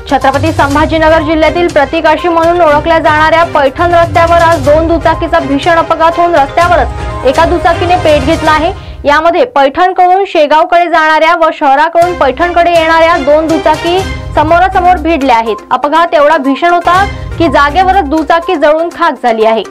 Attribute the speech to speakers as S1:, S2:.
S1: छत्रपती संभाजीनगर जिल्ह्यातील प्रतिकाशी म्हणून ओळखल्या जाणाऱ्या पैठण रस्त्यावर आज दोन दुचाकीचा भीषण अपघात होऊन रस्त्यावरच एका दुचाकीने पेट घेतला आहे। यामध्ये पैठणकडून शेगावकडे जाणाऱ्या व शहराकडून पैठणकडे येणाऱ्या दोन दुचाकी समोरासमोर भिडल्या आहेत। अपघात एवढा भीषण होता की जागेवरच दुचाकी जळून खाक झाली आहे।